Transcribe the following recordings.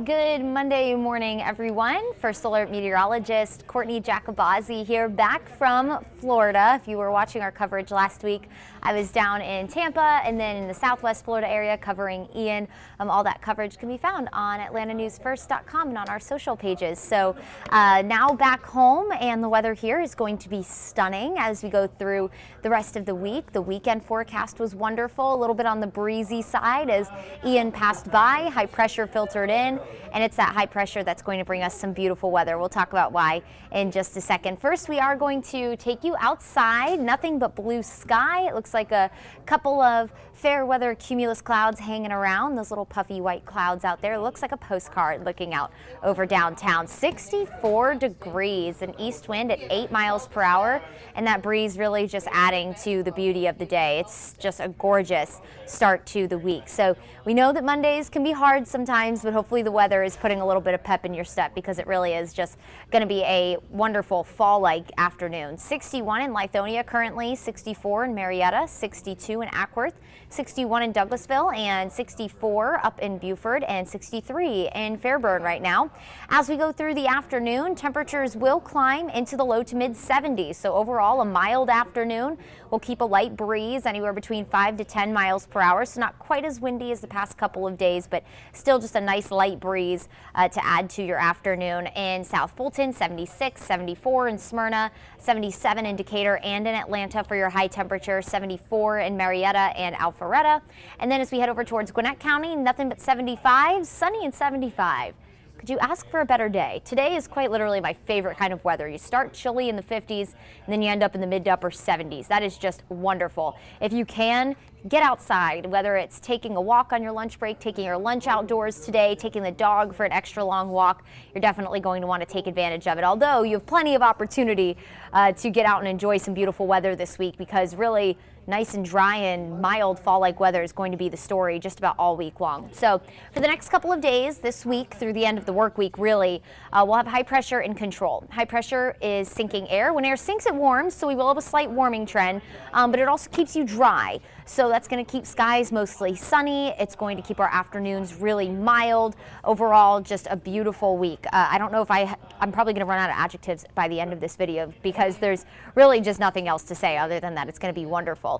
Good Monday morning, everyone. First Alert Meteorologist Courteney Jacobazzi here, back from Florida. If you were watching our coverage last week, I was down in Tampa and then in the Southwest Florida area covering Ian. All that coverage can be found on AtlantaNewsFirst.com and on our social pages. So now back home, and the weather here is going to be stunning as we go through the rest of the week. The weekend forecast was wonderful, a little bit on the breezy side as Ian passed by. High pressure filtered in, and it's that high pressure that's going to bring us some beautiful weather. We'll talk about why in just a second. First, we are going to take you outside. Nothing but blue sky. It looks like a couple of fair weather cumulus clouds hanging around. Those little puffy white clouds out there. It looks like a postcard looking out over downtown. 64 degrees, an east wind at 8 miles per hour, and that breeze really just adding to the beauty of the day. It's just a gorgeous start to the week. So we know that Mondays can be hard sometimes, but hopefully the weather is putting a little bit of pep in your step, because it really is just going to be a wonderful fall-like afternoon. 61 in Lithonia currently, 64 in Marietta, 62 in Ackworth, 61 in Douglasville, and 64 up in Buford, and 63 in Fairburn right now. As we go through the afternoon, temperatures will climb into the low to mid 70s. So overall, a mild afternoon. We'll keep a light breeze anywhere between 5 to 10 miles per hour. So not quite as windy as the past couple of days, but still just a nice light breeze to add to your afternoon. In South Fulton, 76, 74 in Smyrna, 77 in Decatur and in Atlanta for your high temperature, 74 in Marietta and Alpharetta. And then as we head over towards Gwinnett County, nothing but 75, sunny and 75. Could you ask for a better day? Today is quite literally my favorite kind of weather. You start chilly in the 50s and then you end up in the mid to upper 70s. That is just wonderful. If you can, get outside, whether it's taking a walk on your lunch break, taking your lunch outdoors today, taking the dog for an extra long walk. You're definitely going to want to take advantage of it. Although you have plenty of opportunity to get out and enjoy some beautiful weather this week, because really nice and dry and mild fall-like weather is going to be the story just about all week long. So for the next couple of days this week through the end of the work week, really, we'll have high pressure in control. High pressure is sinking air. When air sinks, it warms, so we will have a slight warming trend, but it also keeps you dry. So that's going to keep skies mostly sunny. It's going to keep our afternoons really mild. Overall, just a beautiful week. I don't know if I'm probably going to run out of adjectives by the end of this video, because there's really just nothing else to say other than that it's going to be wonderful.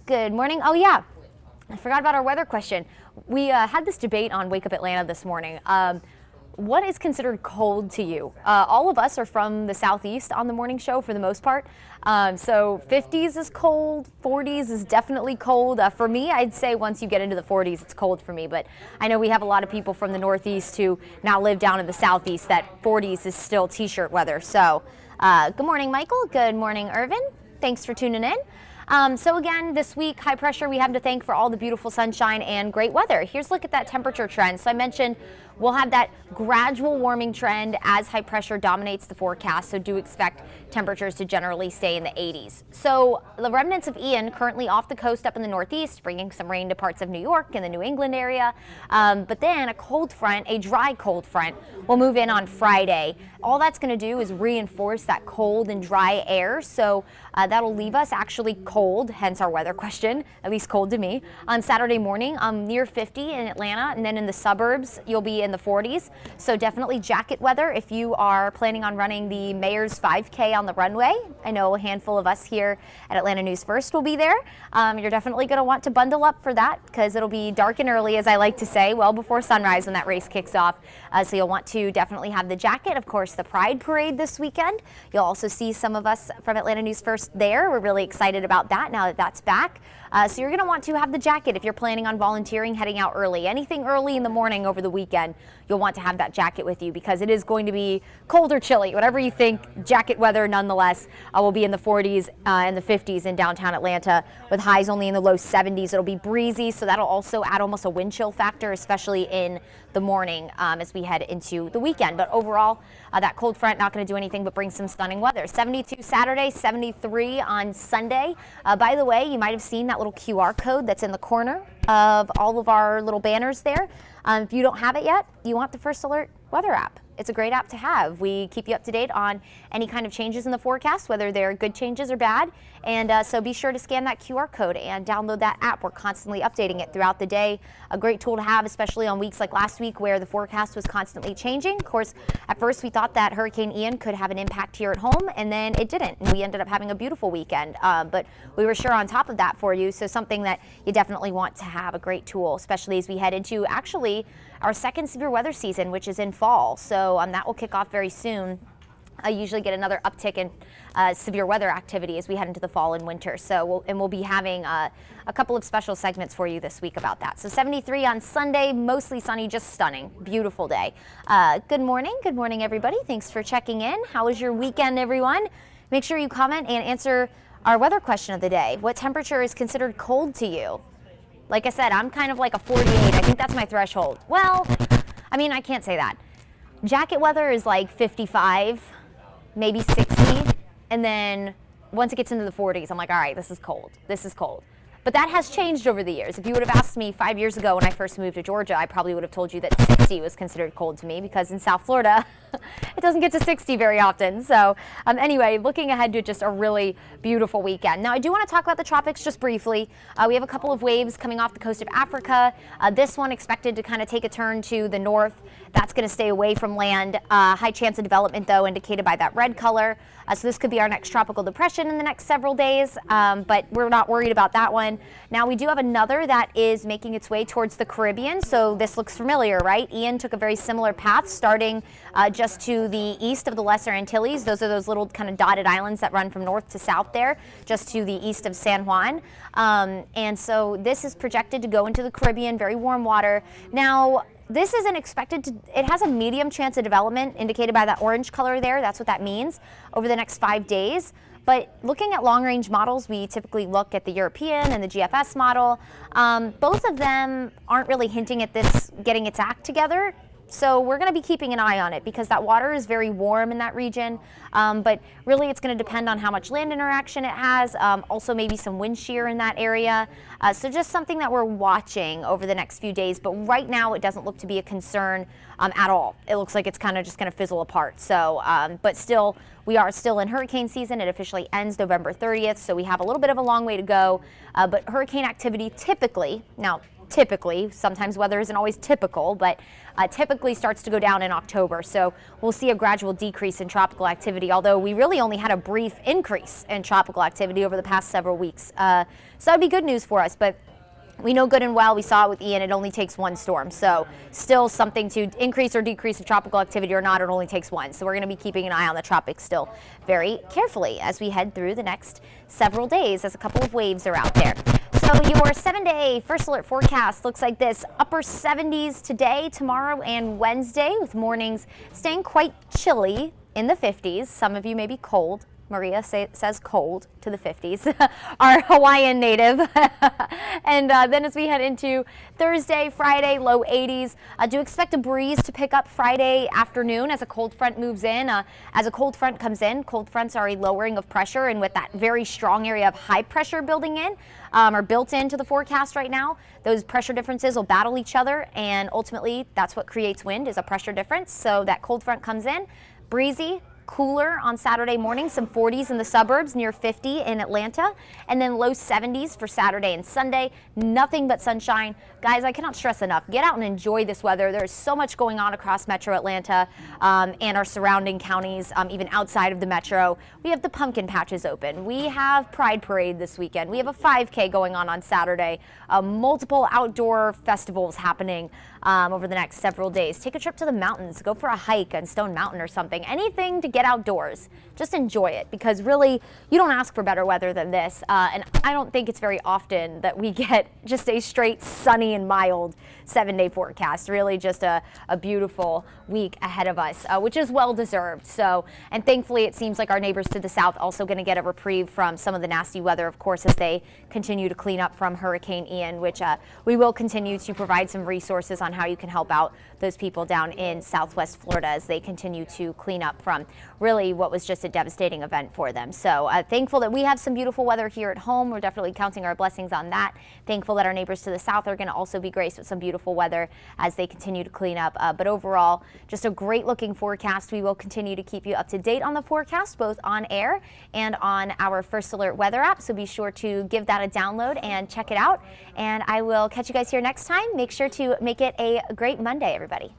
Good morning. Oh yeah, I forgot about our weather question. We had this debate on Wake Up Atlanta this morning. What is considered cold to you? All of us are from the Southeast on the morning show for the most part. So 50s is cold, 40s is definitely cold. For me, I'd say once you get into the 40s, it's cold for me. But I know we have a lot of people from the Northeast who now live down in the Southeast that 40s is still t-shirt weather. So good morning, Michael. Good morning, Irvin. Thanks for tuning in. So again, this week, high pressure we have to thank for all the beautiful sunshine and great weather. Here's a look at that temperature trend. So I mentioned we'll have that gradual warming trend as high pressure dominates the forecast, so do expect temperatures to generally stay in the 80s. So the remnants of Ian currently off the coast up in the Northeast, bringing some rain to parts of New York and the New England area. But then a cold front, a dry cold front, will move in on Friday. All that's going to do is reinforce that cold and dry air, so that'll leave us actually cold, hence our weather question, at least cold to me, on Saturday morning. Near 50 in Atlanta, and then in the suburbs you'll be in the 40s. So definitely jacket weather if you are planning on running the Mayor's 5K on the runway. I know a handful of us here at Atlanta News First will be there. You're definitely going to want to bundle up for that, because it'll be dark and early, as I like to say, well before sunrise when that race kicks off. So you'll want to definitely have the jacket. Of course, the Pride Parade this weekend. You'll also see some of us from Atlanta News First there. We're really excited about that now that that's back. So you're going to want to have the jacket if you're planning on volunteering, heading out early. Anything early in the morning over the weekend, you'll want to have that jacket with you, because it is going to be cold or chilly. Whatever you think, jacket weather nonetheless will be in the 40s and the 50s in downtown Atlanta, with highs only in the low 70s. It'll be breezy, so that'll also add almost a wind chill factor, especially in the morning as we head into the weekend. But overall, that cold front not going to do anything but bring some stunning weather. 72 Saturday, 73 on Sunday. By the way, you might have seen that little QR code that's in the corner of all of our little banners there. If you don't have it yet, you want the First Alert weather app. It's a great app to have. We keep you up to date on any kind of changes in the forecast, whether they're good changes or bad, And so be sure to scan that QR code and download that app. We're constantly updating it throughout the day. A great tool to have, especially on weeks like last week where the forecast was constantly changing. Of course, at first we thought that Hurricane Ian could have an impact here at home, and then it didn't. And we ended up having a beautiful weekend. But we were sure on top of that for you. So something that you definitely want to have, a great tool, especially as we head into actually our second severe weather season, which is in fall. So that will kick off very soon. I usually get another uptick in severe weather activity as we head into the fall and winter. So we'll be having a couple of special segments for you this week about that. So 73 on Sunday, mostly sunny, just stunning, beautiful day. Good morning everybody. Thanks for checking in. How was your weekend, everyone? Make sure you comment and answer our weather question of the day. What temperature is considered cold to you? Like I said, I'm kind of like a 48. I think that's my threshold. Well, I mean, I can't say that. Jacket weather is like 55. Maybe 60, and then once it gets into the 40s, I'm like, all right, this is cold. This is cold. But that has changed over the years. If you would have asked me 5 years ago when I first moved to Georgia, I probably would have told you that 60 was considered cold to me, because in South Florida, it doesn't get to 60 very often. So anyway, looking ahead to just a really beautiful weekend. Now, I do want to talk about the tropics just briefly. We have a couple of waves coming off the coast of Africa. This one expected to kind of take a turn to the north. That's going to stay away from land. High chance of development, though, indicated by that red color. So this could be our next tropical depression in the next several days, but we're not worried about that one. Now, we do have another that is making its way towards the Caribbean, so this looks familiar, right? Ian took a very similar path, starting just to the east of the Lesser Antilles. Those are those little kind of dotted islands that run from north to south there, just to the east of San Juan. And so this is projected to go into the Caribbean, very warm water. Now, this isn't expected to, it has a medium chance of development indicated by that orange color there. That's what that means over the next 5 days. But looking at long-range models, we typically look at the European and the GFS model. Both of them aren't really hinting at this getting its act together. So we're going to be keeping an eye on it because that water is very warm in that region. But really it's going to depend on how much land interaction it has. Also maybe some wind shear in that area. So just something that we're watching over the next few days. But right now it doesn't look to be a concern at all. It looks like it's kind of just going to fizzle apart. So, but still, we are still in hurricane season. It officially ends November 30th. So we have a little bit of a long way to go. But hurricane activity typically, sometimes weather isn't always typical, but typically starts to go down in October. So we'll see a gradual decrease in tropical activity, although we really only had a brief increase in tropical activity over the past several weeks. So that'd be good news for us, but we know good and well, we saw it with Ian, it only takes one storm. So still something to increase or decrease of tropical activity or not, it only takes one. So we're going to be keeping an eye on the tropics still very carefully as we head through the next several days as a couple of waves are out there. So your 7-day first alert forecast looks like this. Upper 70s today, tomorrow, and Wednesday, with mornings staying quite chilly in the 50s. Some of you may be cold. Maria says cold to the 50s, our Hawaiian native. And then as we head into Thursday, Friday, low 80s. Do expect a breeze to pick up Friday afternoon as a cold front moves in. As a cold front comes in, cold fronts are a lowering of pressure, and with that very strong area of high pressure building in, or built into the forecast right now, those pressure differences will battle each other, and ultimately that's what creates wind, is a pressure difference. So that cold front comes in, breezy, cooler on Saturday morning, some 40s in the suburbs, near 50 in Atlanta, and then low 70s for Saturday and Sunday. Nothing but sunshine. Guys, I cannot stress enough, get out and enjoy this weather. There's so much going on across Metro Atlanta and our surrounding counties, even outside of the Metro. We have the pumpkin patches open. We have Pride Parade this weekend. We have a 5K going on Saturday. Multiple outdoor festivals happening over the next several days. Take a trip to the mountains. Go for a hike on Stone Mountain or something. Anything to get outdoors. Just enjoy it, because really you don't ask for better weather than this. And I don't think it's very often that we get just a straight sunny and mild 7-day forecast. Really just a beautiful week ahead of us, which is well deserved. So, and thankfully it seems like our neighbors to the south also going to get a reprieve from some of the nasty weather, of course, as they continue to clean up from Hurricane Ian, which we will continue to provide some resources on how you can help out those people down in Southwest Florida as they continue to clean up from really what was just a devastating event for them. So thankful that we have some beautiful weather here at home. We're definitely counting our blessings on that. Thankful that our neighbors to the south are going to also be graced with some beautiful weather as they continue to clean up. But overall, just a great looking forecast. We will continue to keep you up to date on the forecast, both on air and on our First Alert weather app. So be sure to give that a download and check it out. And I will catch you guys here next time. Make sure to make it a great Monday, everybody.